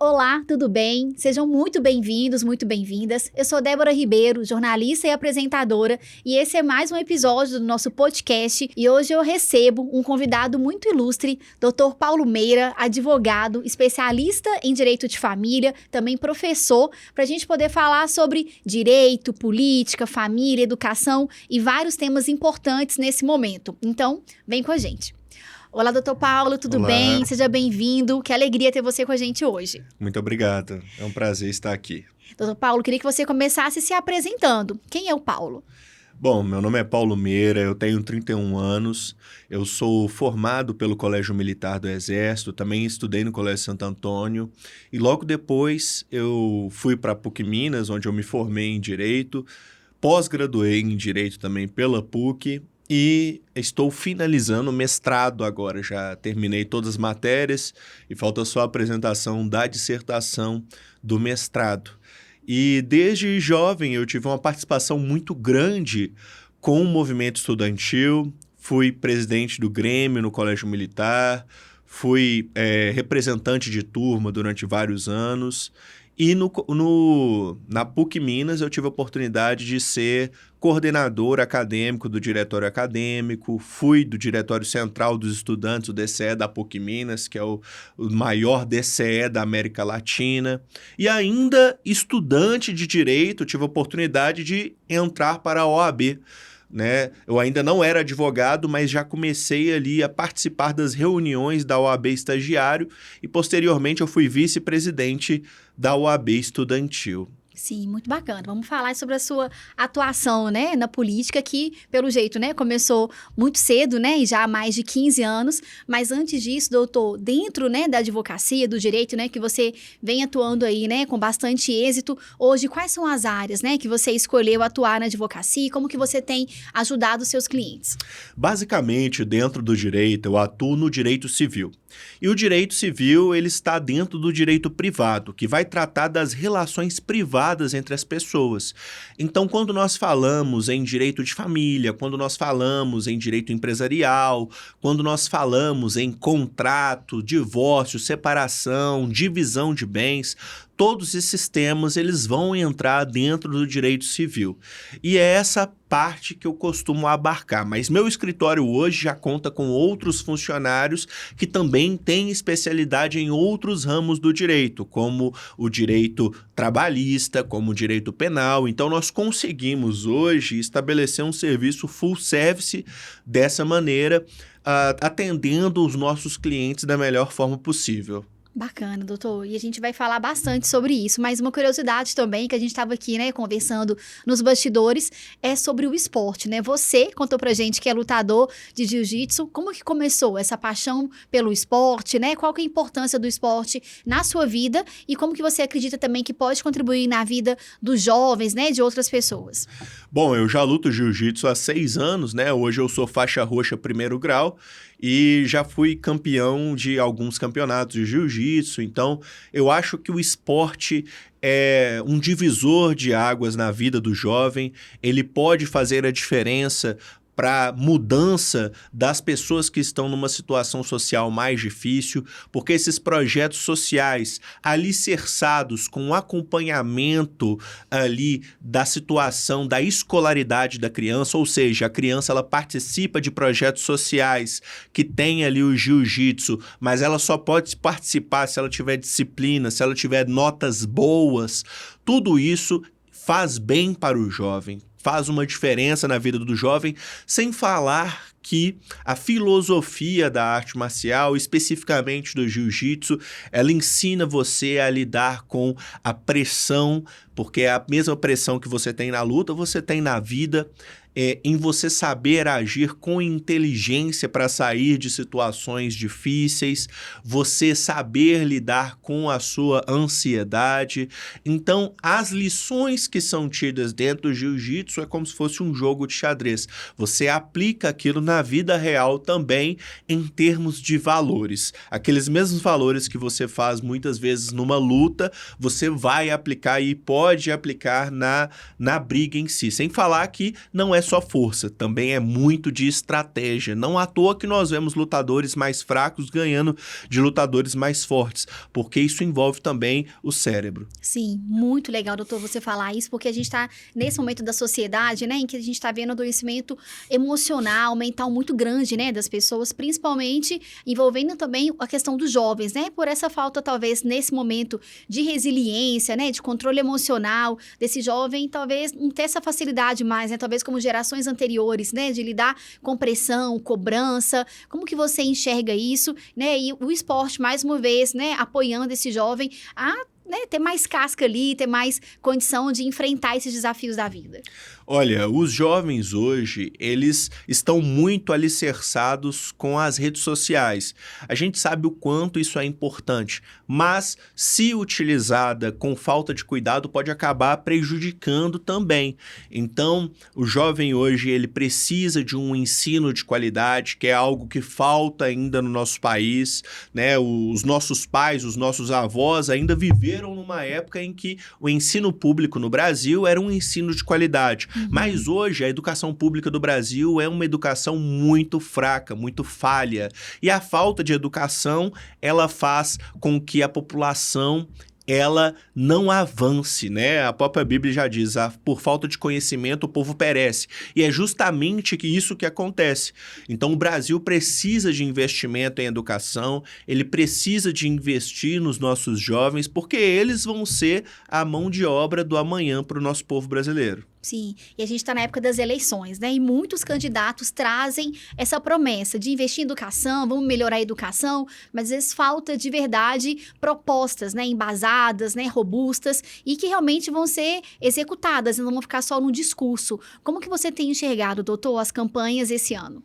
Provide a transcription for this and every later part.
Olá, tudo bem? Sejam muito bem-vindos, muito bem-vindas. Eu sou Débora Ribeiro, jornalista e apresentadora, e esse é mais um episódio do nosso podcast. E hoje eu recebo um convidado muito ilustre, Dr. Paulo Meira, advogado, especialista em direito de família, também professor, para a gente poder falar sobre direito, política, família, educação e vários temas importantes nesse momento. Então, vem com a gente. Olá, doutor Paulo, tudo Olá. bem? Seja bem-vindo. Que alegria ter você com a gente hoje. Muito obrigado. É um prazer estar aqui. Doutor Paulo, queria que você começasse se apresentando. Quem é o Paulo? Bom, meu nome é Paulo Meira, eu tenho 31 anos, eu sou formado pelo Colégio Militar do Exército, também estudei no Colégio Santo Antônio e logo depois eu fui para a PUC Minas, onde eu me formei em Direito, pós-graduei em Direito também pela PUC e estou finalizando o mestrado agora, já terminei todas as matérias e falta só a apresentação da dissertação do mestrado. E desde jovem eu tive uma participação muito grande com o movimento estudantil, fui presidente do Grêmio no Colégio Militar, fui representante de turma durante vários anos e na PUC Minas eu tive a oportunidade de ser coordenador acadêmico do diretório acadêmico, fui do diretório central dos estudantes, o DCE da PUC Minas, que é o maior DCE da América Latina, e ainda estudante de direito, tive a oportunidade de entrar para a OAB, né? Eu ainda não era advogado, mas já comecei ali a participar das reuniões da OAB estagiário e posteriormente eu fui vice-presidente da OAB estudantil. Sim, muito bacana. Vamos falar sobre a sua atuação, né, na política, que, pelo jeito, né, começou muito cedo, né, e já há mais de 15 anos. Mas antes disso, doutor, dentro, né, da advocacia, do direito, né, que você vem atuando aí, né, com bastante êxito, hoje, quais são as áreas, né, que você escolheu atuar na advocacia e como que você tem ajudado os seus clientes? Basicamente, dentro do direito, eu atuo no direito civil. E o direito civil, ele está dentro do direito privado, que vai tratar das relações privadas entre as pessoas. Então, quando nós falamos em direito de família, quando nós falamos em direito empresarial, quando nós falamos em contrato, divórcio, separação, divisão de bens, todos esses temas eles vão entrar dentro do direito civil. E é essa parte que eu costumo abarcar. Mas meu escritório hoje já conta com outros funcionários que também têm especialidade em outros ramos do direito, como o direito trabalhista, como o direito penal. Então nós conseguimos hoje estabelecer um serviço full service dessa maneira, atendendo os nossos clientes da melhor forma possível. Bacana, doutor. E a gente vai falar bastante sobre isso. Mas uma curiosidade também, que a gente estava aqui, né, conversando nos bastidores, é sobre o esporte, né? Você contou pra gente que é lutador de jiu-jitsu. Como que começou essa paixão pelo esporte, né? Qual que é a importância do esporte na sua vida e como que você acredita também que pode contribuir na vida dos jovens, né, de outras pessoas? Bom, eu já luto jiu-jitsu há 6 anos, né? Hoje eu sou faixa roxa 1º grau e já fui campeão de alguns campeonatos de jiu-jitsu. Então, eu acho que o esporte é um divisor de águas na vida do jovem. Ele pode fazer a diferença para mudança das pessoas que estão numa situação social mais difícil, porque esses projetos sociais alicerçados com o acompanhamento ali da situação da escolaridade da criança, ou seja, a criança ela participa de projetos sociais que tem ali o jiu-jitsu, mas ela só pode participar se ela tiver disciplina, se ela tiver notas boas, tudo isso faz bem para o jovem, faz uma diferença na vida do jovem, sem falar que a filosofia da arte marcial, especificamente do jiu-jitsu, ela ensina você a lidar com a pressão, porque é a mesma pressão que você tem na luta, você tem na vida, em você saber agir com inteligência para sair de situações difíceis, você saber lidar com a sua ansiedade. Então, as lições que são tidas dentro do jiu-jitsu é como se fosse um jogo de xadrez. Você aplica aquilo na vida real também em termos de valores. Aqueles mesmos valores que você faz muitas vezes numa luta, você vai aplicar e pode aplicar na briga em si. Sem falar que não é só força, também é muito de estratégia. Não à toa que nós vemos lutadores mais fracos ganhando de lutadores mais fortes, porque isso envolve também o cérebro. Sim, muito legal, doutor, você falar isso, porque a gente está nesse momento da sociedade, né, em que a gente está vendo um adoecimento emocional, mental muito grande, né, das pessoas, principalmente envolvendo também a questão dos jovens, né, por essa falta, talvez, nesse momento de resiliência, né, de controle emocional desse jovem, talvez não ter essa facilidade mais, né, talvez como gerações anteriores, né, de lidar com pressão, cobrança. Como que você enxerga isso, né, e o esporte, mais uma vez, né, apoiando esse jovem a, né, ter mais casca ali, ter mais condição de enfrentar esses desafios da vida? Olha, os jovens hoje, eles estão muito alicerçados com as redes sociais. A gente sabe o quanto isso é importante, mas se utilizada com falta de cuidado, pode acabar prejudicando também. Então, o jovem hoje, ele precisa de um ensino de qualidade, que é algo que falta ainda no nosso país, né? Os nossos pais, os nossos avós ainda viveram numa época em que o ensino público no Brasil era um ensino de qualidade. Mas hoje a educação pública do Brasil é uma educação muito fraca, muito falha. E a falta de educação, ela faz com que a população ela não avance, né? A própria Bíblia já diz, por falta de conhecimento o povo perece. E é justamente isso que acontece. Então o Brasil precisa de investimento em educação, ele precisa de investir nos nossos jovens, porque eles vão ser a mão de obra do amanhã para o nosso povo brasileiro. Sim, e a gente está na época das eleições, né? E muitos candidatos trazem essa promessa de investir em educação, vamos melhorar a educação, mas às vezes falta de verdade propostas, né? Embasadas, né? Robustas e que realmente vão ser executadas, não vão ficar só no discurso. Como que você tem enxergado, doutor, as campanhas esse ano?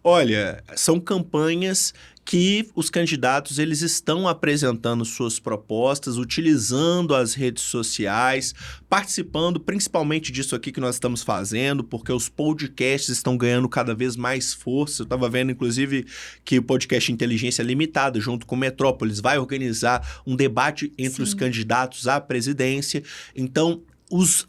Olha, são campanhas que os candidatos eles estão apresentando suas propostas, utilizando as redes sociais, participando principalmente disso aqui que nós estamos fazendo, porque os podcasts estão ganhando cada vez mais força. Eu estava vendo, inclusive, que o podcast Inteligência Limitada, junto com o Metrópolis, vai organizar um debate entre os candidatos à presidência. Então, os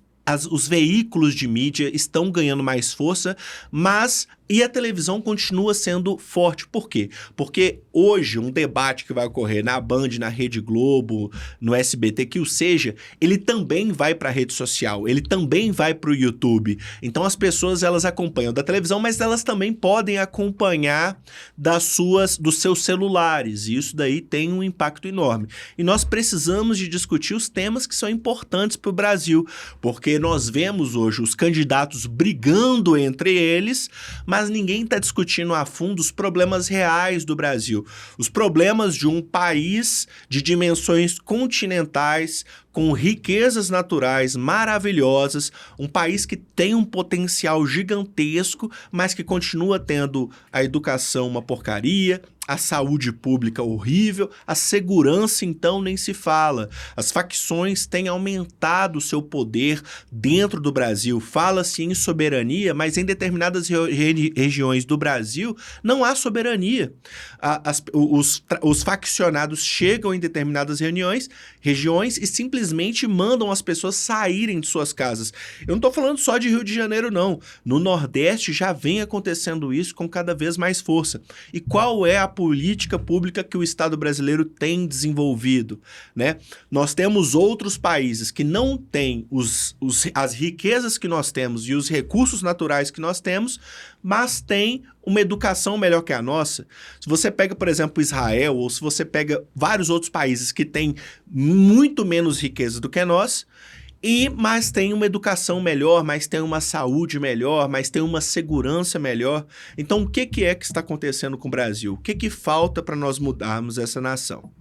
veículos de mídia estão ganhando mais força, mas e a televisão continua sendo forte. Por quê? Porque hoje um debate que vai ocorrer na Band, na Rede Globo, no SBT, que o seja, ele também vai para a rede social, ele também vai para o YouTube. Então as pessoas elas acompanham da televisão, mas elas também podem acompanhar dos seus celulares. E isso daí tem um impacto enorme. E nós precisamos de discutir os temas que são importantes para o Brasil, porque nós vemos hoje os candidatos brigando entre eles, mas ninguém está discutindo a fundo os problemas reais do Brasil. Os problemas de um país de dimensões continentais, com riquezas naturais maravilhosas, um país que tem um potencial gigantesco, mas que continua tendo a educação uma porcaria, a saúde pública horrível, a segurança então nem se fala. As facções têm aumentado o seu poder dentro do Brasil. Fala-se em soberania, mas em determinadas regiões do Brasil não há soberania. Os faccionados chegam em determinadas regiões e simplesmente mandam as pessoas saírem de suas casas. Eu não estou falando só de Rio de Janeiro, não. No Nordeste já vem acontecendo isso com cada vez mais força. E qual é a política pública que o Estado brasileiro tem desenvolvido, né? Nós temos outros países que não têm as riquezas que nós temos e os recursos naturais que nós temos, mas têm uma educação melhor que a nossa. Se você pega, por exemplo, Israel, ou se você pega vários outros países que têm muito menos riqueza do que nós, mas tem uma educação melhor, mas tem uma saúde melhor, mas tem uma segurança melhor. Então, o que é que está acontecendo com o Brasil? O que falta para nós mudarmos essa nação?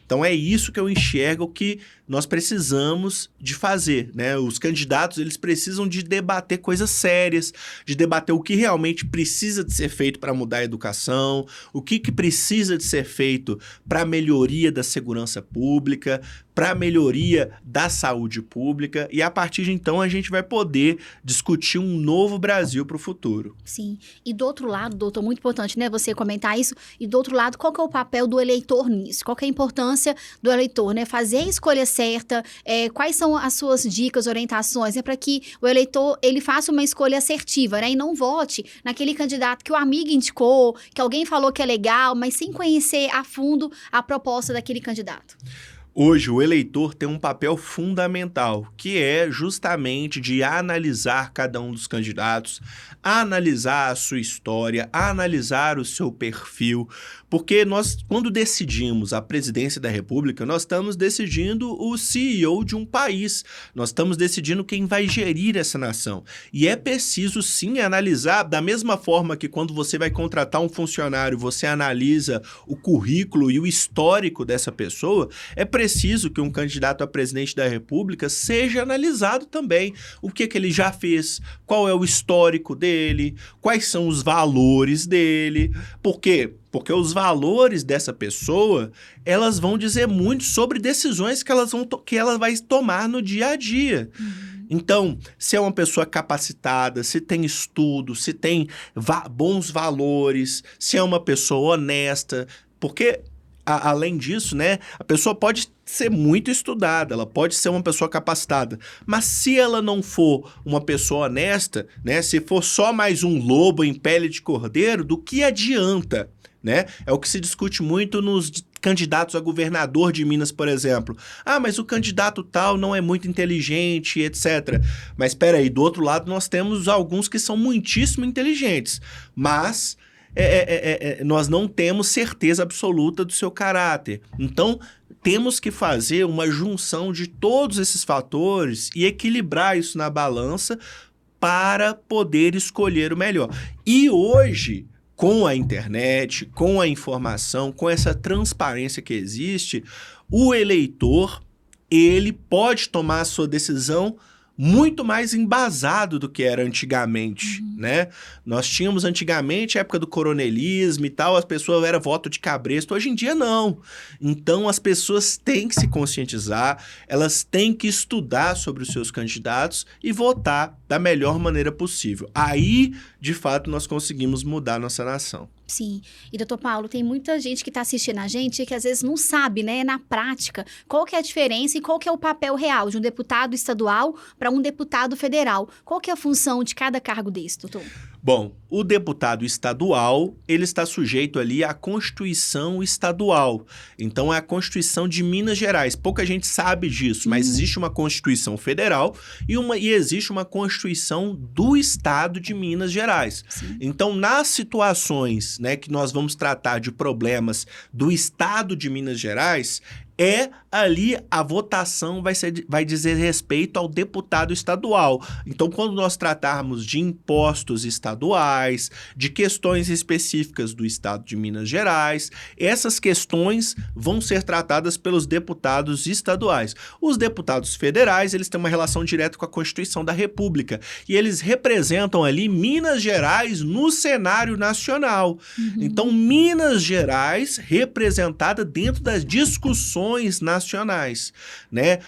Então é isso que eu enxergo que nós precisamos de fazer, né? Os candidatos, eles precisam de debater coisas sérias, de debater o que realmente precisa de ser feito para mudar a educação, o que precisa de ser feito para a melhoria da segurança pública, para a melhoria da saúde pública, e a partir de então a gente vai poder discutir um novo Brasil para o futuro. Sim. E do outro lado, doutor, muito importante, né, você comentar isso, e do outro lado, qual que é o papel do eleitor nisso? Qual que é a importância do eleitor, né? Fazer a escolha certa, quais são as suas dicas, orientações, para que o eleitor, ele faça uma escolha assertiva, né? E não vote naquele candidato que o amigo indicou, que alguém falou que é legal, mas sem conhecer a fundo a proposta daquele candidato. Hoje, o eleitor tem um papel fundamental, que é justamente de analisar cada um dos candidatos, analisar a sua história, analisar o seu perfil, porque nós, quando decidimos a presidência da República, nós estamos decidindo o CEO de um país, nós estamos decidindo quem vai gerir essa nação. E é preciso, sim, analisar, da mesma forma que quando você vai contratar um funcionário, você analisa o currículo e o histórico dessa pessoa, é preciso que um candidato a presidente da República seja analisado também. O que ele já fez, qual é o histórico dele, quais são os valores dele. Por quê? Porque os valores dessa pessoa, elas vão dizer muito sobre decisões que ela vai tomar no dia a dia. Então, se é uma pessoa capacitada, se tem estudo, se tem bons valores, se é uma pessoa honesta, porque além disso, né, a pessoa pode ser muito estudada, ela pode ser uma pessoa capacitada, mas se ela não for uma pessoa honesta, né, se for só mais um lobo em pele de cordeiro, do que adianta, né? É o que se discute muito nos candidatos a governador de Minas, por exemplo. Ah, mas o candidato tal não é muito inteligente, etc. Mas espera aí, do outro lado nós temos alguns que são muitíssimo inteligentes, mas nós não temos certeza absoluta do seu caráter. Então, temos que fazer uma junção de todos esses fatores e equilibrar isso na balança para poder escolher o melhor. E hoje, com a internet, com a informação, com essa transparência que existe, o eleitor, ele pode tomar a sua decisão muito mais embasado do que era antigamente, né? Nós tínhamos antigamente, a época do coronelismo e tal, as pessoas eram voto de cabresto, hoje em dia não. Então as pessoas têm que se conscientizar, elas têm que estudar sobre os seus candidatos e votar da melhor maneira possível. Aí, de fato, nós conseguimos mudar a nossa nação. Sim. E, doutor Paulo, tem muita gente que está assistindo a gente que às vezes não sabe, né, na prática, qual que é a diferença e qual que é o papel real de um deputado estadual para um deputado federal. Qual que é a função de cada cargo desse, doutor? Bom, o deputado estadual, ele está sujeito ali à Constituição estadual. Então, é a Constituição de Minas Gerais. Pouca gente sabe disso, mas existe uma Constituição federal e existe uma Constituição do Estado de Minas Gerais. Sim. Então, nas situações, né, que nós vamos tratar de problemas do Estado de Minas Gerais, ali a votação vai dizer respeito ao deputado estadual. Então, quando nós tratarmos de impostos estaduais, de questões específicas do estado de Minas Gerais, essas questões vão ser tratadas pelos deputados estaduais. Os deputados federais, eles têm uma relação direta com a Constituição da República e eles representam ali Minas Gerais no cenário nacional. Então, Minas Gerais representada dentro das discussões nacionais, né?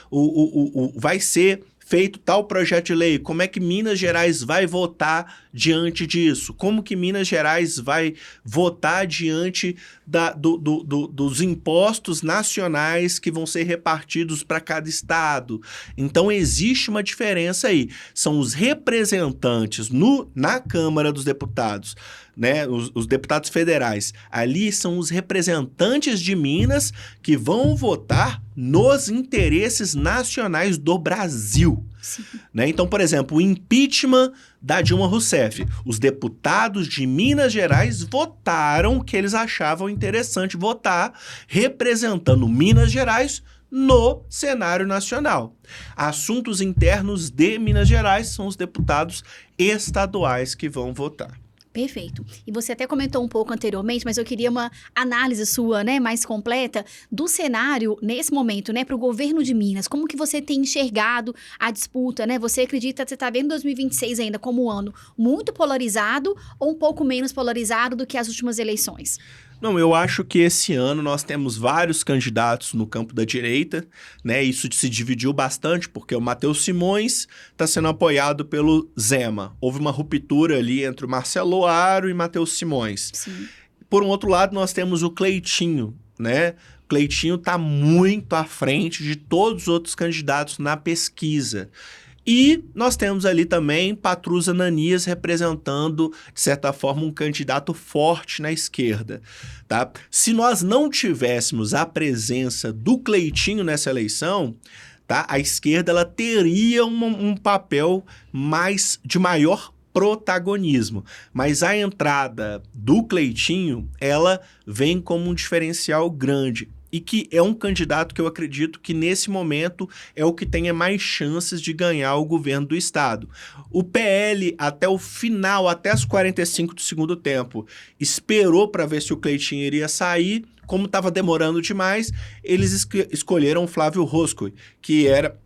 Vai ser feito tal projeto de lei, como é que Minas Gerais vai votar diante disso? Como que Minas Gerais vai votar diante dos impostos nacionais que vão ser repartidos para cada estado? Então, existe uma diferença aí. São os representantes na Câmara dos Deputados, né, os deputados federais, ali são os representantes de Minas que vão votar nos interesses nacionais do Brasil. Né? Então, por exemplo, o impeachment da Dilma Rousseff. Os deputados de Minas Gerais votaram que eles achavam interessante votar representando Minas Gerais no cenário nacional. Assuntos internos de Minas Gerais são os deputados estaduais que vão votar. Perfeito. E você até comentou um pouco anteriormente, mas eu queria uma análise sua, né, mais completa do cenário nesse momento, né, para o governo de Minas. Como que você tem enxergado a disputa, né? Você acredita, você está vendo 2026 ainda como um ano muito polarizado ou um pouco menos polarizado do que as últimas eleições? Não, eu acho que esse ano nós temos vários candidatos no campo da direita, né? Isso se dividiu bastante, porque o Matheus Simões está sendo apoiado pelo Zema. Houve uma ruptura ali entre o Marcelo Aro e Matheus Simões. Sim. Por um outro lado, nós temos o Cleitinho, né? O Cleitinho está muito à frente de todos os outros candidatos na pesquisa. E nós temos ali também Patrus Ananias representando, de certa forma, um candidato forte na esquerda, tá? Se nós não tivéssemos a presença do Cleitinho nessa eleição, tá? A esquerda ela teria um papel de maior protagonismo, mas a entrada do Cleitinho, ela vem como um diferencial grande. E que é um candidato que eu acredito que, nesse momento, é o que tenha mais chances de ganhar o governo do estado. O PL, até o final, até as 45 do segundo tempo, esperou para ver se o Cleitinho iria sair. Como estava demorando demais, eles escolheram o Flávio Roscoe, que era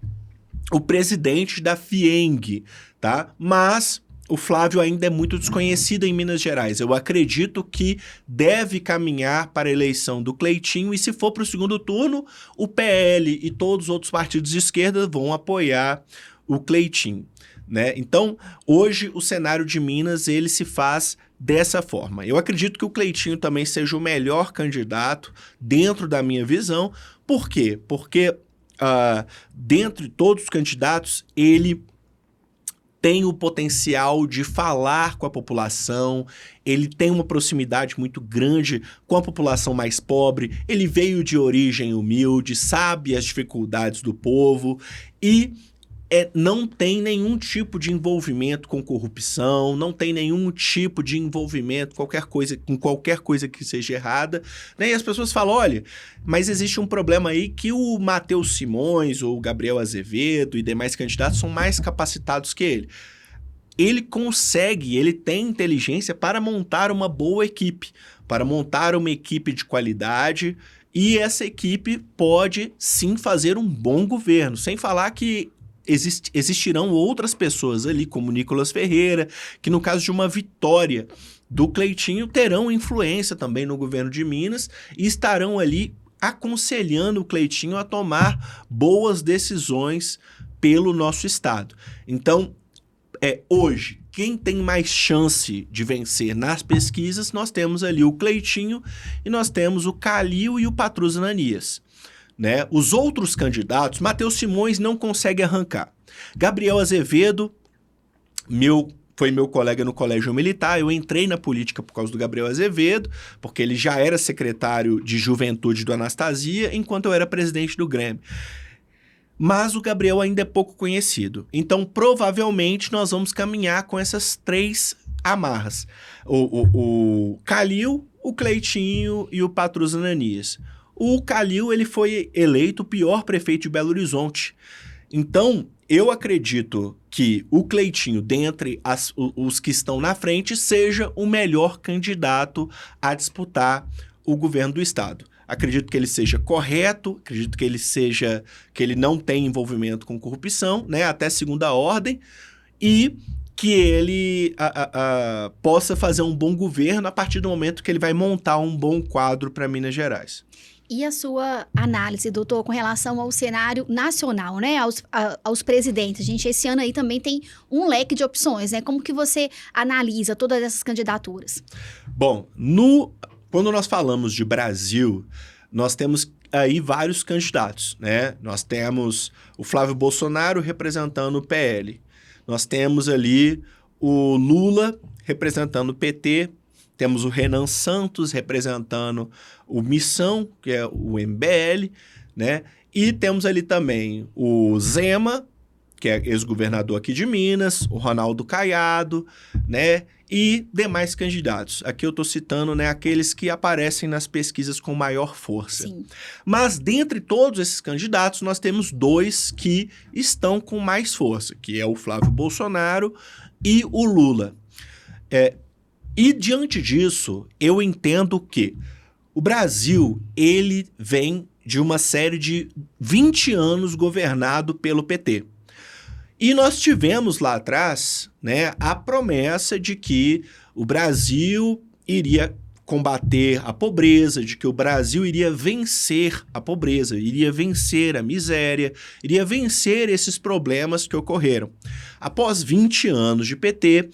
o presidente da FIENG, tá? Mas o Flávio ainda é muito desconhecido em Minas Gerais. Eu acredito que deve caminhar para a eleição do Cleitinho e, se for para o segundo turno, o PL e todos os outros partidos de esquerda vão apoiar o Cleitinho, né? Então, hoje, o cenário de Minas, ele se faz dessa forma. Eu acredito que o Cleitinho também seja o melhor candidato dentro da minha visão. Por quê? Porque, dentre todos os candidatos, ele tem o potencial de falar com a população, ele tem uma proximidade muito grande com a população mais pobre, ele veio de origem humilde, sabe as dificuldades do povo e não tem nenhum tipo de envolvimento com corrupção, não tem nenhum tipo de envolvimento com qualquer coisa que seja errada, né? E as pessoas falam, olha, mas existe um problema aí que o Matheus Simões ou o Gabriel Azevedo e demais candidatos são mais capacitados que ele. Ele tem inteligência para montar uma boa equipe, para montar uma equipe de qualidade, e essa equipe pode sim fazer um bom governo, sem falar que existirão outras pessoas ali, como Nicolas Ferreira, que no caso de uma vitória do Cleitinho, terão influência também no governo de Minas e estarão ali aconselhando o Cleitinho a tomar boas decisões pelo nosso estado. Então, hoje, quem tem mais chance de vencer nas pesquisas, nós temos ali o Cleitinho e nós temos o Calil e o Patrus Ananias, né? Os outros candidatos, Matheus Simões não consegue arrancar. Gabriel Azevedo, foi meu colega no colégio militar, eu entrei na política por causa do Gabriel Azevedo, porque ele já era secretário de juventude do Anastasia, enquanto eu era presidente do Grêmio. Mas o Gabriel ainda é pouco conhecido. Então, provavelmente, nós vamos caminhar com essas três amarras. O Calil, o Cleitinho e o Patrus Ananias. O Calil, ele foi eleito o pior prefeito de Belo Horizonte. Então, eu acredito que o Cleitinho, dentre os que estão na frente, seja o melhor candidato a disputar o governo do estado. Acredito que ele seja correto, acredito que ele não tem envolvimento com corrupção, né, até segunda ordem, e que ele possa fazer um bom governo a partir do momento que ele vai montar um bom quadro para Minas Gerais. E a sua análise, doutor, com relação ao cenário nacional, né? Aos presidentes. Gente, esse ano aí também tem um leque de opções, né? Como que você analisa todas essas candidaturas? Bom, quando nós falamos de Brasil, nós temos aí vários candidatos, né? Nós temos o Flávio Bolsonaro representando o PL. Nós temos ali o Lula representando o PT. Temos o Renan Santos representando o Missão, que é o MBL, né? E temos ali também o Zema, que é ex-governador aqui de Minas, o Ronaldo Caiado, né? E demais candidatos. Aqui eu estou citando, né, aqueles que aparecem nas pesquisas com maior força. Sim. Mas, dentre todos esses candidatos, nós temos dois que estão com mais força, que é o Flávio Bolsonaro e o Lula. E diante disso, eu entendo que o Brasil, ele vem de uma série de 20 anos governado pelo PT. E nós tivemos lá atrás, né, a promessa de que o Brasil iria combater a pobreza, de que o Brasil iria vencer a pobreza, iria vencer a miséria, iria vencer esses problemas que ocorreram. Após 20 anos de PT,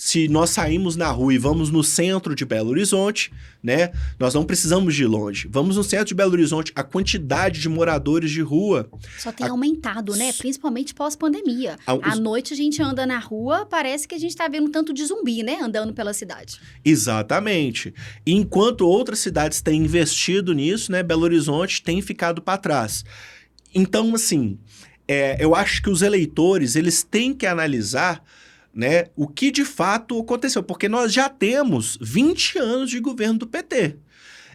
se nós saímos na rua e vamos no centro de Belo Horizonte, né, nós não precisamos de ir longe. Vamos no centro de Belo Horizonte, a quantidade de moradores de rua... Só tem aumentado, né? Principalmente pós-pandemia. À noite a gente anda na rua, parece que a gente tá vendo um tanto de zumbi, né? Andando pela cidade. Exatamente. E enquanto outras cidades têm investido nisso, né, Belo Horizonte tem ficado para trás. Então, assim, eu acho que os eleitores, eles têm que analisar, né, o que de fato aconteceu, porque nós já temos 20 anos de governo do PT.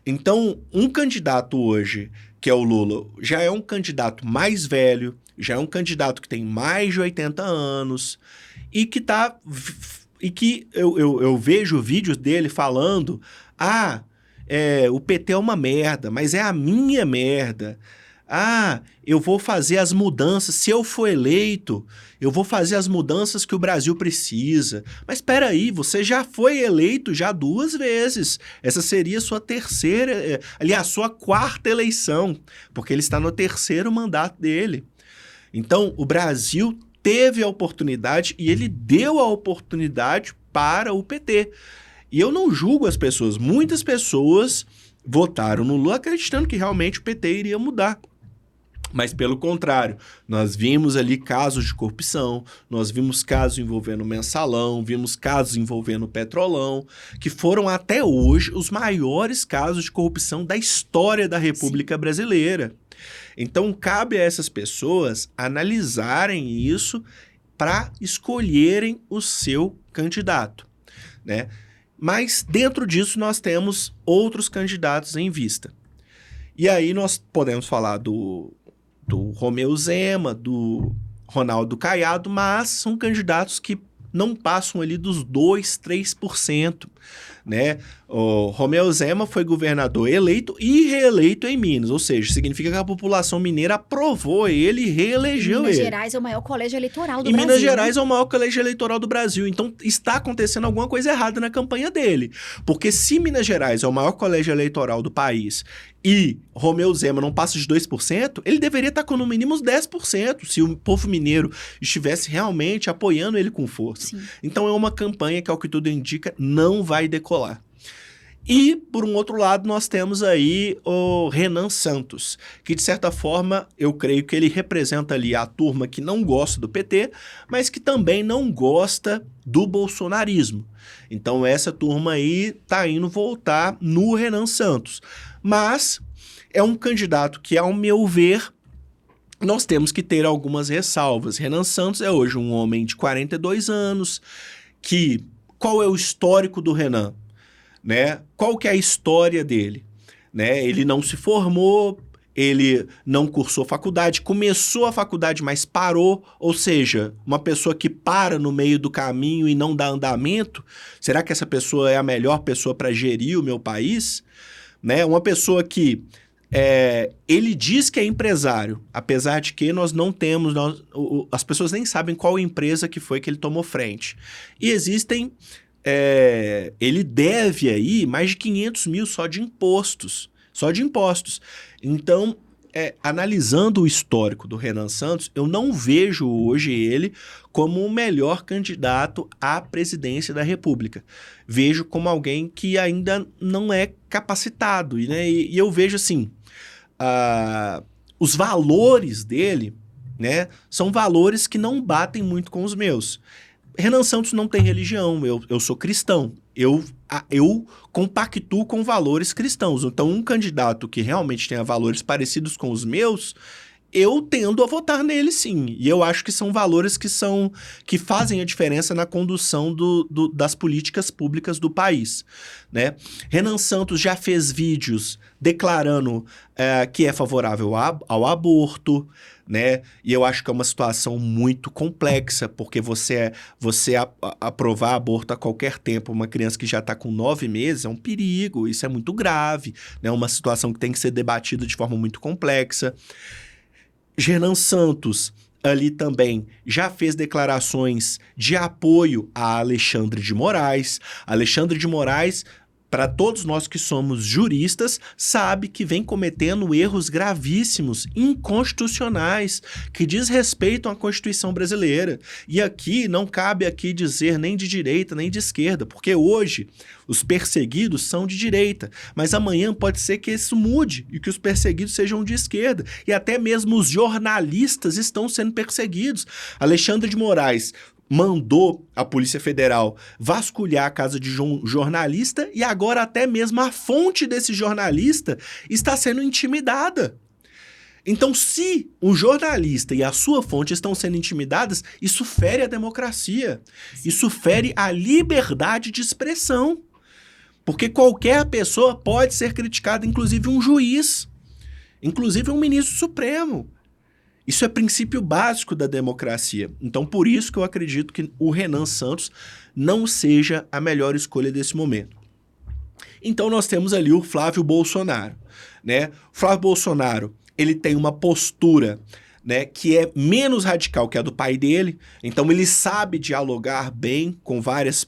Então, um candidato hoje, que é o Lula, já é um candidato mais velho, já é um candidato que tem mais de 80 anos e que tá... E que eu vejo vídeos dele falando, o PT é uma merda, mas é a minha merda. Eu vou fazer as mudanças, se eu for eleito, eu vou fazer as mudanças que o Brasil precisa. Mas espera aí, você já foi eleito já 2 vezes. Essa seria a sua terceira, aliás, a sua 4ª eleição, porque ele está no 3º mandato dele. Então, o Brasil teve a oportunidade e ele deu a oportunidade para o PT. E eu não julgo as pessoas. Muitas pessoas votaram no Lula acreditando que realmente o PT iria mudar. Mas, pelo contrário, nós vimos ali casos de corrupção, nós vimos casos envolvendo Mensalão, vimos casos envolvendo Petrolão, que foram até hoje os maiores casos de corrupção da história da República Brasileira. Então, cabe a essas pessoas analisarem isso para escolherem o seu candidato, né? Mas, dentro disso, nós temos outros candidatos em vista. E aí nós podemos falar do Romeu Zema, do Ronaldo Caiado, mas são candidatos que não passam ali dos 2%, 3%, né? O Romeu Zema foi governador eleito e reeleito em Minas, ou seja, significa que a população mineira aprovou ele e reelegeu ele. Minas Gerais é o maior colégio eleitoral do Brasil. E Minas Gerais, né? é o maior colégio eleitoral do Brasil, então está acontecendo alguma coisa errada na campanha dele, porque se Minas Gerais é o maior colégio eleitoral do país e Romeu Zema não passa de 2%, ele deveria estar com no mínimo uns 10%, se o povo mineiro estivesse realmente apoiando ele com força. Sim. Então é uma campanha que, ao que tudo indica, não vai decolar. E, por um outro lado, nós temos aí o Renan Santos, que, de certa forma, eu creio que ele representa ali a turma que não gosta do PT, mas que também não gosta do bolsonarismo. Então, essa turma aí tá indo voltar no Renan Santos. Mas é um candidato que, ao meu ver, nós temos que ter algumas ressalvas. Renan Santos é hoje um homem de 42 anos, que... Qual é o histórico do Renan? Né? Qual que é a história dele? Né? Ele não se formou, ele não cursou faculdade, começou a faculdade, mas parou, ou seja, uma pessoa que para no meio do caminho e não dá andamento, será que essa pessoa é a melhor pessoa para gerir o meu país? Né? Uma pessoa que ele diz que é empresário, apesar de que nós não temos, as pessoas nem sabem qual empresa que foi que ele tomou frente. E existem... ele deve aí mais de 500 mil só de impostos. Então, analisando o histórico do Renan Santos, eu não vejo hoje ele como o melhor candidato à presidência da República. Vejo como alguém que ainda não é capacitado. E eu vejo assim, os valores dele, né, são valores que não batem muito com os meus. Renan Santos não tem religião, eu sou cristão, eu compactuo com valores cristãos. Então, um candidato que realmente tenha valores parecidos com os meus, eu tendo a votar nele, sim. E eu acho que são valores que fazem a diferença na condução das políticas públicas do país, né? Renan Santos já fez vídeos declarando que é favorável ao aborto, né? E eu acho que é uma situação muito complexa, porque você aprovar aborto a qualquer tempo, uma criança que já está com 9 meses, é um perigo, isso é muito grave, né? Uma situação que tem que ser debatida de forma muito complexa. Renan Santos ali também já fez declarações de apoio a Alexandre de Moraes. Alexandre de Moraes, para todos nós que somos juristas, sabe que vem cometendo erros gravíssimos, inconstitucionais, que desrespeitam a Constituição brasileira. E aqui não cabe aqui dizer nem de direita nem de esquerda, porque hoje os perseguidos são de direita, mas amanhã pode ser que isso mude e que os perseguidos sejam de esquerda. E até mesmo os jornalistas estão sendo perseguidos. Alexandre de Moraes mandou a Polícia Federal vasculhar a casa de jornalista e agora até mesmo a fonte desse jornalista está sendo intimidada. Então, se o jornalista e a sua fonte estão sendo intimidadas, isso fere a democracia, isso fere a liberdade de expressão. Porque qualquer pessoa pode ser criticada, inclusive um juiz, inclusive um ministro supremo. Isso é princípio básico da democracia. Então, por isso que eu acredito que o Renan Santos não seja a melhor escolha desse momento. Então, nós temos ali o Flávio Bolsonaro, né? O Flávio Bolsonaro, ele tem uma postura, né, que é menos radical que a do pai dele. Então, ele sabe dialogar bem com vários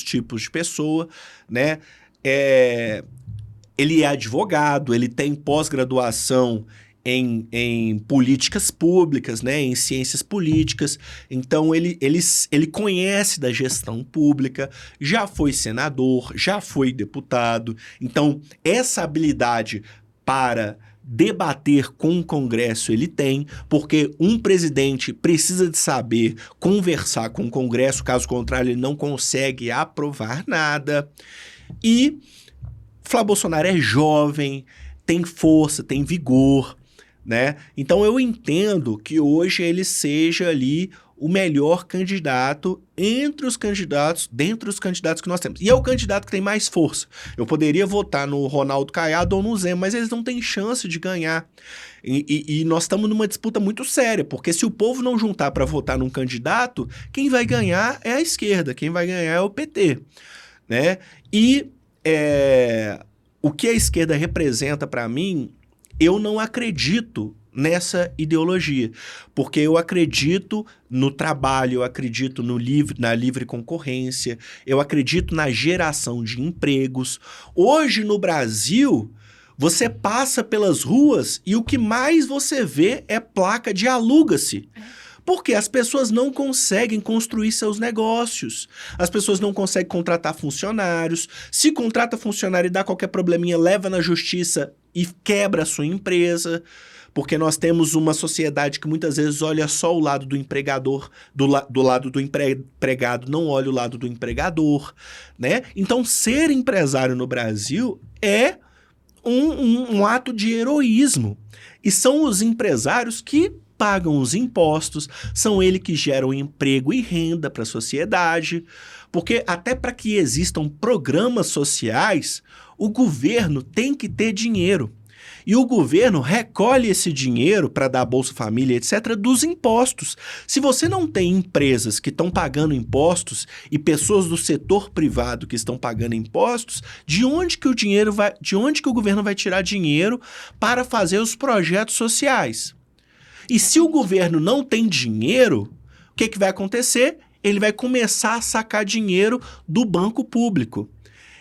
tipos de pessoa, né? Ele é advogado, ele tem pós-graduação em políticas públicas, né, em ciências políticas. Então, ele conhece da gestão pública, já foi senador, já foi deputado. Então, essa habilidade para debater com o Congresso ele tem, porque um presidente precisa de saber conversar com o Congresso, caso contrário ele não consegue aprovar nada. E Flávio Bolsonaro é jovem, tem força, tem vigor, né? Então eu entendo que hoje ele seja ali o melhor candidato dentre os candidatos que nós temos. E é o candidato que tem mais força. Eu poderia votar no Ronaldo Caiado ou no Zema, mas eles não têm chance de ganhar. E nós estamos numa disputa muito séria, porque se o povo não juntar para votar num candidato, quem vai ganhar é a esquerda, quem vai ganhar é o PT, né? E o que a esquerda representa para mim, eu não acredito nessa ideologia, porque eu acredito no trabalho, eu acredito na livre concorrência, eu acredito na geração de empregos. Hoje no Brasil, você passa pelas ruas e o que mais você vê é placa de aluga-se. Porque as pessoas não conseguem construir seus negócios. As pessoas não conseguem contratar funcionários. Se contrata funcionário e dá qualquer probleminha, leva na justiça e quebra a sua empresa. Porque nós temos uma sociedade que muitas vezes olha só o lado do empregador, do lado do empregado, não olha o lado do empregador, né? Então, ser empresário no Brasil é um ato de heroísmo. E são os empresários que pagam os impostos, são eles que geram emprego e renda para a sociedade, porque até para que existam programas sociais, o governo tem que ter dinheiro. E o governo recolhe esse dinheiro para dar Bolsa Família, etc., dos impostos. Se você não tem empresas que estão pagando impostos e pessoas do setor privado que estão pagando impostos, de onde que o governo vai tirar dinheiro para fazer os projetos sociais? E se o governo não tem dinheiro, o que vai acontecer? Ele vai começar a sacar dinheiro do banco público.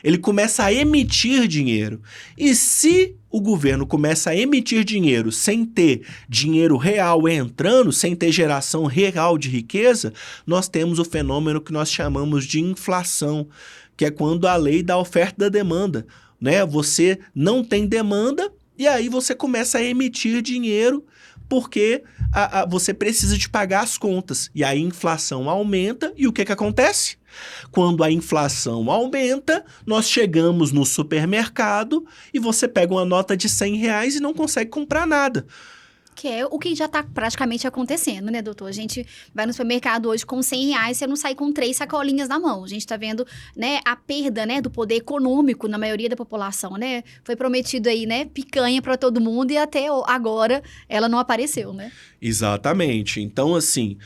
Ele começa a emitir dinheiro. E se o governo começa a emitir dinheiro sem ter dinheiro real entrando, sem ter geração real de riqueza, nós temos o fenômeno que nós chamamos de inflação, que é quando a lei da oferta e da demanda, né? Você não tem demanda e aí você começa a emitir dinheiro porque você precisa de pagar as contas. E aí a inflação aumenta e o que acontece? Quando a inflação aumenta, nós chegamos no supermercado e você pega uma nota de R$100 e não consegue comprar nada. Que é o que já está praticamente acontecendo, né, doutor? A gente vai no supermercado hoje com R$100, você não sai com 3 sacolinhas na mão. A gente está vendo, né, a perda, né, do poder econômico na maioria da população, né? Foi prometido aí, né, picanha para todo mundo e até agora ela não apareceu, né? Exatamente. Então, assim,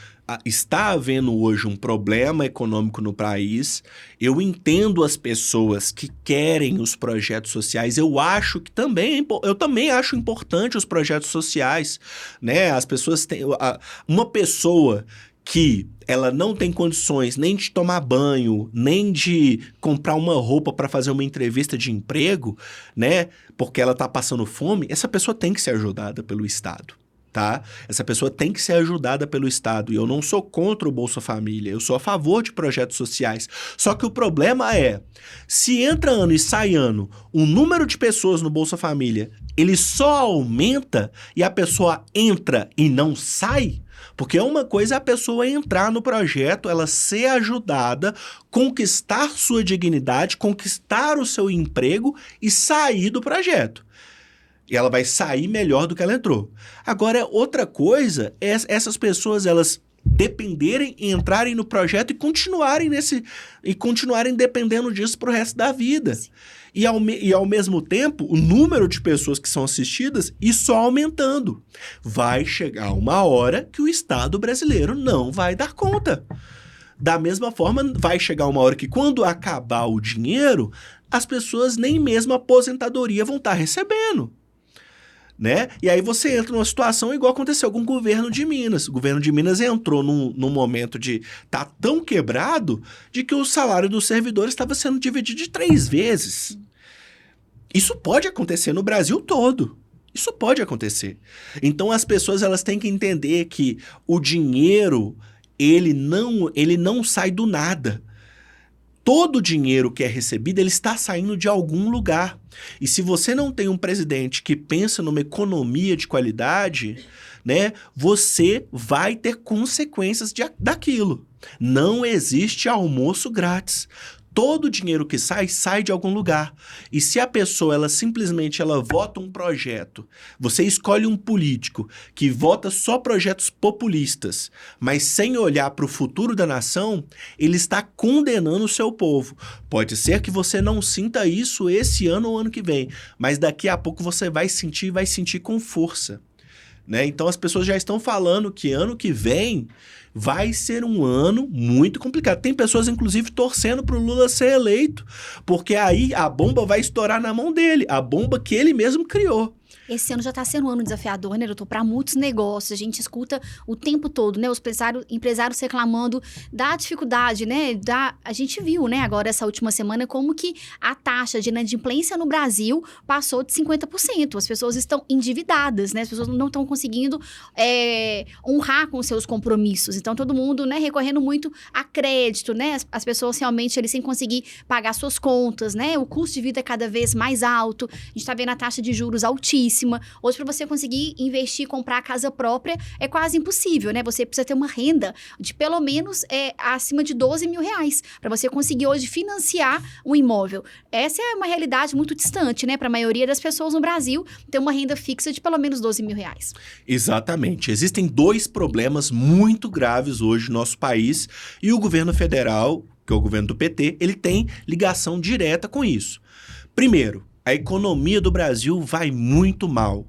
está havendo hoje um problema econômico no país. Eu entendo as pessoas que querem os projetos sociais. Eu também acho importante os projetos sociais, né? As pessoas têm uma pessoa que ela não tem condições nem de tomar banho, nem de comprar uma roupa para fazer uma entrevista de emprego, né? Porque ela está passando fome, essa pessoa tem que ser ajudada pelo Estado. Tá? Essa pessoa tem que ser ajudada pelo Estado. E eu não sou contra o Bolsa Família, eu sou a favor de projetos sociais. Só que o problema é, se entra ano e sai ano, o número de pessoas no Bolsa Família, ele só aumenta e a pessoa entra e não sai, porque uma coisa é a pessoa entrar no projeto, ela ser ajudada, conquistar sua dignidade, conquistar o seu emprego e sair do projeto. E ela vai sair melhor do que ela entrou. Agora, outra coisa é essas pessoas, elas dependerem, entrarem no projeto e continuarem dependendo disso pro resto da vida. E ao mesmo tempo, o número de pessoas que são assistidas e só aumentando. Vai chegar uma hora que o Estado brasileiro não vai dar conta. Da mesma forma, vai chegar uma hora que quando acabar o dinheiro, as pessoas nem mesmo a aposentadoria vão estar recebendo. Né? E aí você entra numa situação igual aconteceu com o governo de Minas. O governo de Minas entrou num momento de tá tão quebrado de que o salário dos servidores estava sendo dividido de 3 vezes. Isso pode acontecer no Brasil todo. Isso pode acontecer. Então as pessoas elas têm que entender que o dinheiro ele não sai do nada. Todo o dinheiro que é recebido, ele está saindo de algum lugar. E se você não tem um presidente que pensa numa economia de qualidade, né, você vai ter consequências daquilo. Não existe almoço grátis. Todo o dinheiro que sai de algum lugar. E se a pessoa, ela simplesmente vota um projeto, você escolhe um político que vota só projetos populistas, mas sem olhar para o futuro da nação, ele está condenando o seu povo. Pode ser que você não sinta isso esse ano ou ano que vem, mas daqui a pouco você vai sentir com força. Né? Então as pessoas já estão falando que ano que vem vai ser um ano muito complicado. Tem pessoas, inclusive, torcendo para o Lula ser eleito, porque aí a bomba vai estourar na mão dele, a bomba que ele mesmo criou. Esse ano já está sendo um ano desafiador, né, doutor? Para muitos negócios. A gente escuta o tempo todo, né? Os empresários reclamando da dificuldade, né? A gente viu, né, agora essa última semana, como que a taxa de inadimplência no Brasil passou de 50%. As pessoas estão endividadas, né? As pessoas não estão conseguindo honrar com seus compromissos. Então, todo mundo, né, recorrendo muito a crédito, né? As pessoas realmente sem conseguir pagar suas contas, né? O custo de vida é cada vez mais alto. A gente está vendo a taxa de juros altíssima. Hoje, para você conseguir investir e comprar a casa própria, é quase impossível, né? Você precisa ter uma renda de pelo menos acima de R$12 mil para você conseguir hoje financiar um imóvel. Essa é uma realidade muito distante, né? Para a maioria das pessoas no Brasil, ter uma renda fixa de pelo menos R$12 mil. Exatamente. Existem 2 problemas muito graves hoje no nosso país e o governo federal, que é o governo do PT, ele tem ligação direta com isso. Primeiro, a economia do Brasil vai muito mal.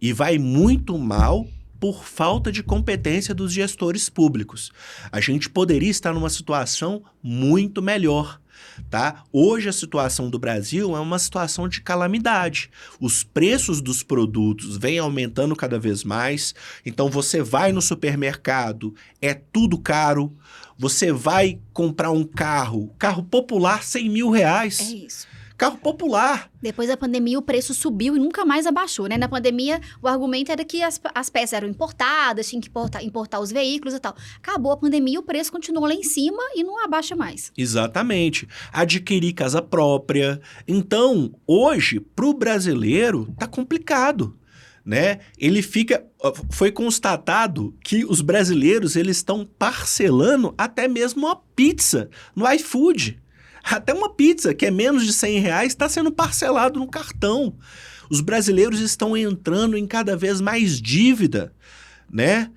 E vai muito mal por falta de competência dos gestores públicos. A gente poderia estar numa situação muito melhor. Tá? Hoje a situação do Brasil é uma situação de calamidade. Os preços dos produtos vêm aumentando cada vez mais. Então você vai no supermercado, é tudo caro. Você vai comprar um carro popular, R$100 mil. É isso. Carro popular. Depois da pandemia, o preço subiu e nunca mais abaixou, né? Na pandemia, o argumento era que as peças eram importadas, tinha que importar os veículos e tal. Acabou a pandemia, o preço continuou lá em cima e não abaixa mais. Exatamente. Adquirir casa própria. Então, hoje, para o brasileiro, tá complicado. Né? Foi constatado que os brasileiros eles estão parcelando até mesmo uma pizza no iFood. Até uma pizza que é menos de R$100 está sendo parcelado no cartão. Os brasileiros estão entrando em cada vez mais dívida, né?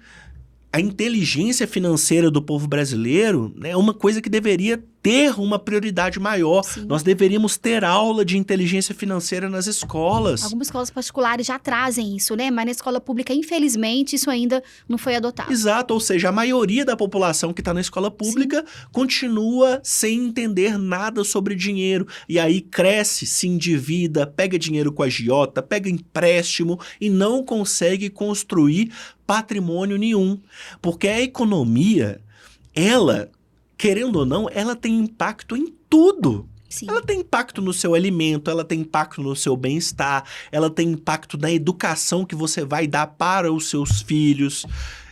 A inteligência financeira do povo brasileiro, né, é uma coisa que deveria ter uma prioridade maior. Sim. Nós deveríamos ter aula de inteligência financeira nas escolas. Algumas escolas particulares já trazem isso, né? Mas na escola pública, infelizmente, isso ainda não foi adotado. Exato, ou seja, a maioria da população que está na escola pública continua sem entender nada sobre dinheiro. E aí cresce, se endivida, pega dinheiro com a agiota, pega empréstimo e não consegue construir patrimônio nenhum. Porque a economia, ela, querendo ou não, ela tem impacto em tudo. Sim. Ela tem impacto no seu alimento, ela tem impacto no seu bem-estar, ela tem impacto na educação que você vai dar para os seus filhos.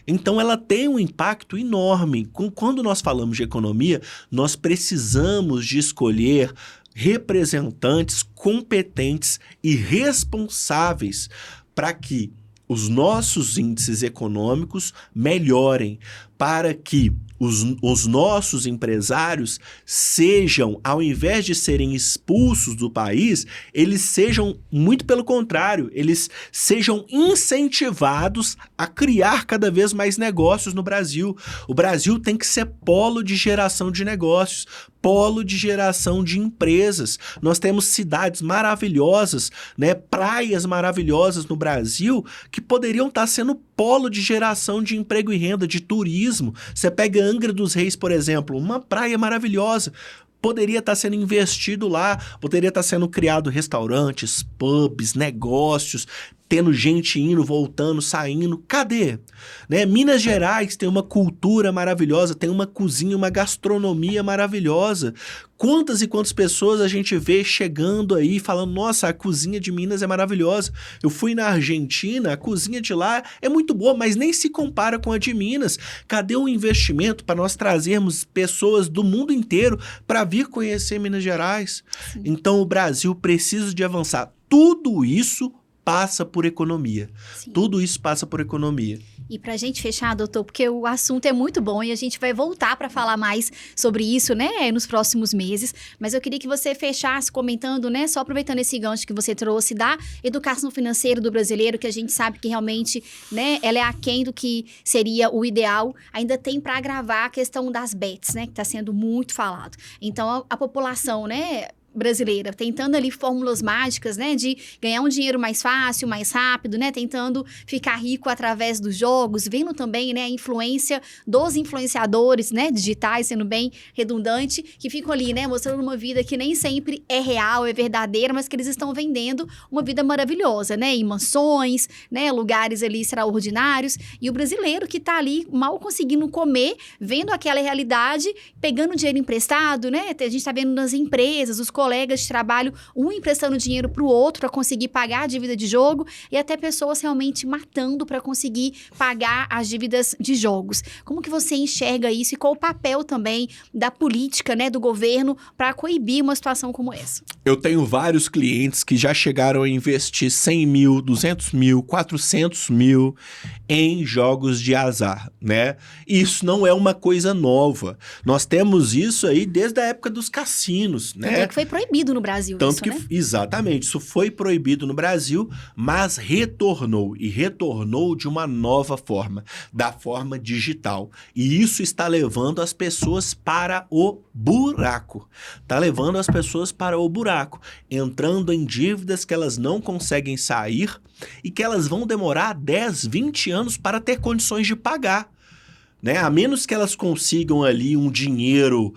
Então, ela tem um impacto enorme. Quando nós falamos de economia, nós precisamos de escolher representantes competentes e responsáveis para que os nossos índices econômicos melhorem, para que os nossos empresários sejam, ao invés de serem expulsos do país, eles sejam, muito pelo contrário, eles sejam incentivados a criar cada vez mais negócios no Brasil. O Brasil tem que ser polo de geração de negócios, polo de geração de empresas. Nós temos cidades maravilhosas, né, praias maravilhosas no Brasil que poderiam estar sendo polo de geração de emprego e renda, de turismo. Você pega Angra dos Reis, por exemplo, uma praia maravilhosa. Poderia estar sendo investido lá, poderia estar sendo criado restaurantes, pubs, negócios, tendo gente indo, voltando, saindo. Cadê? Né? Minas Gerais tem uma cultura maravilhosa, tem uma cozinha, uma gastronomia maravilhosa. Quantas e quantas pessoas a gente vê chegando aí falando, nossa, a cozinha de Minas é maravilhosa. Eu fui na Argentina, a cozinha de lá é muito boa, mas nem se compara com a de Minas. Cadê o investimento para nós trazermos pessoas do mundo inteiro para vir conhecer Minas Gerais? Sim. Então o Brasil precisa de avançar. Tudo isso passa por economia. Sim. Tudo isso passa por economia. E pra gente fechar, doutor, porque o assunto é muito bom e a gente vai voltar para falar mais sobre isso, né, nos próximos meses, mas eu queria que você fechasse comentando, né, só aproveitando esse gancho que você trouxe da educação financeira do brasileiro, que a gente sabe que realmente, né, ela é aquém do que seria o ideal, ainda tem para agravar a questão das bets, né, que está sendo muito falado. Então, a população, né, brasileira, tentando ali fórmulas mágicas, né, de ganhar um dinheiro mais fácil, mais rápido, né, tentando ficar rico através dos jogos, vendo também, né, a influência dos influenciadores, né, digitais, sendo bem redundante, que ficam ali, né, mostrando uma vida que nem sempre é real, é verdadeira, mas que eles estão vendendo uma vida maravilhosa, né, em mansões, né, lugares ali extraordinários, e o brasileiro que tá ali mal conseguindo comer, vendo aquela realidade, pegando dinheiro emprestado, né, a gente tá vendo nas empresas, os colegas de trabalho, um emprestando dinheiro para o outro para conseguir pagar a dívida de jogo e até pessoas realmente matando para conseguir pagar as dívidas de jogos. Como que você enxerga isso e qual o papel também da política, né, do governo para coibir uma situação como essa? Eu tenho vários clientes que já chegaram a investir 100 mil, 200 mil, 400 mil em jogos de azar, né? Isso não é uma coisa nova. Nós temos isso aí desde a época dos cassinos, né? Tanto é que foi proibido no Brasil isso, né? Exatamente, isso foi proibido no Brasil, mas retornou, e retornou de uma nova forma, da forma digital. E isso está levando as pessoas para o buraco. Está levando as pessoas para o buraco, entrando em dívidas que elas não conseguem sair e que elas vão demorar 10, 20 anos para ter condições de pagar. Né? A menos que elas consigam ali um dinheiro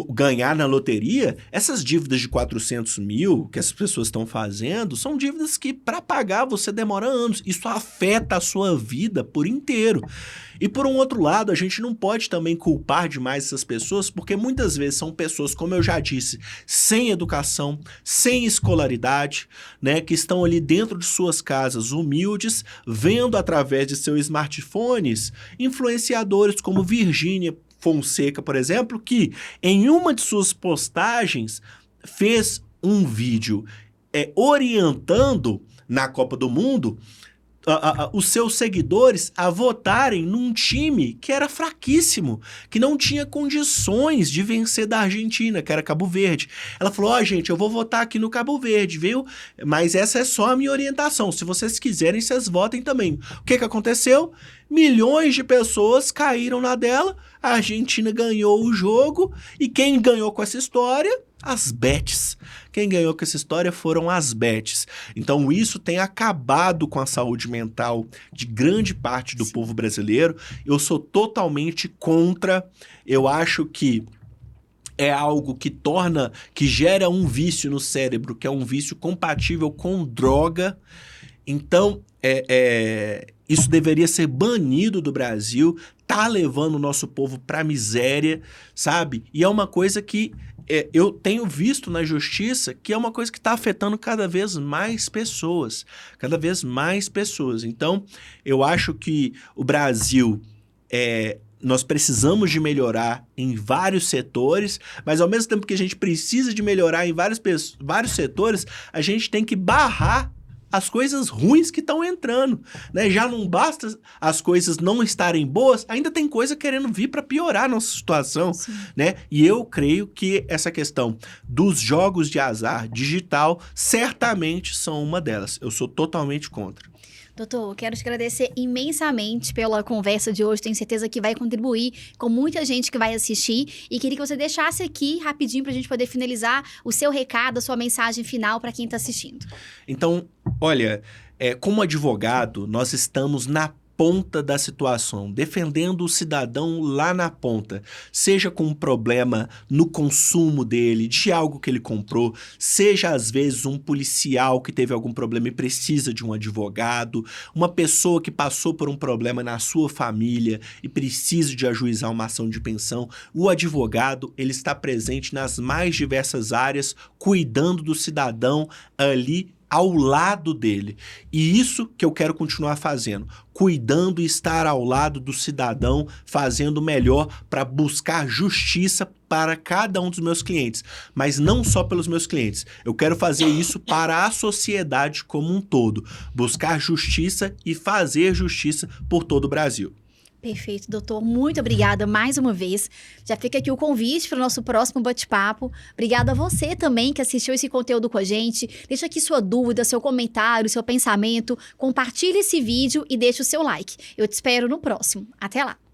ganhar na loteria, essas dívidas de 400 mil que as pessoas estão fazendo são dívidas que para pagar você demora anos. Isso afeta a sua vida por inteiro. E por um outro lado, a gente não pode também culpar demais essas pessoas, porque muitas vezes são pessoas, como eu já disse, sem educação, sem escolaridade, né, que estão ali dentro de suas casas humildes, vendo através de seus smartphones influenciadores como Virgínia Fonseca, por exemplo, que em uma de suas postagens fez um vídeo orientando na Copa do Mundo os seus seguidores a votarem num time que era fraquíssimo, que não tinha condições de vencer da Argentina, que era Cabo Verde. Ela falou, gente, eu vou votar aqui no Cabo Verde, viu? Mas essa é só a minha orientação. Se vocês quiserem, vocês votem também. O que aconteceu? Milhões de pessoas caíram na dela, a Argentina ganhou o jogo, e quem ganhou com essa história? As bets. Quem ganhou com essa história foram as bets. Então isso tem acabado com a saúde mental de grande parte do povo brasileiro. Eu sou totalmente contra. Eu acho que é algo que gera um vício no cérebro, que é um vício compatível com droga. Então, isso deveria ser banido do Brasil, tá levando o nosso povo pra miséria, sabe? E é uma coisa que eu tenho visto na justiça que é uma coisa que está afetando cada vez mais pessoas. Cada vez mais pessoas. Então, eu acho que o Brasil, nós precisamos de melhorar em vários setores, mas ao mesmo tempo que a gente precisa de melhorar em vários setores, a gente tem que barrar as coisas ruins que estão entrando, né? Já não basta as coisas não estarem boas, ainda tem coisa querendo vir para piorar a nossa situação, né? E eu creio que essa questão dos jogos de azar digital certamente são uma delas. Eu sou totalmente contra. Doutor, quero te agradecer imensamente pela conversa de hoje. Tenho certeza que vai contribuir com muita gente que vai assistir. E queria que você deixasse aqui rapidinho para a gente poder finalizar o seu recado, a sua mensagem final para quem está assistindo. Então, olha, como advogado, nós estamos na ponta da situação, defendendo o cidadão lá na ponta, seja com um problema no consumo dele, de algo que ele comprou, seja às vezes um policial que teve algum problema e precisa de um advogado, uma pessoa que passou por um problema na sua família e precisa de ajuizar uma ação de pensão. O advogado, ele está presente nas mais diversas áreas, cuidando do cidadão ali ao lado dele. E isso que eu quero continuar fazendo, cuidando e estar ao lado do cidadão, fazendo o melhor para buscar justiça para cada um dos meus clientes, mas não só pelos meus clientes. Eu quero fazer isso para a sociedade como um todo, buscar justiça e fazer justiça por todo o Brasil. Perfeito, doutor. Muito obrigada mais uma vez. Já fica aqui o convite para o nosso próximo bate-papo. Obrigada a você também que assistiu esse conteúdo com a gente. Deixa aqui sua dúvida, seu comentário, seu pensamento. Compartilhe esse vídeo e deixe o seu like. Eu te espero no próximo. Até lá!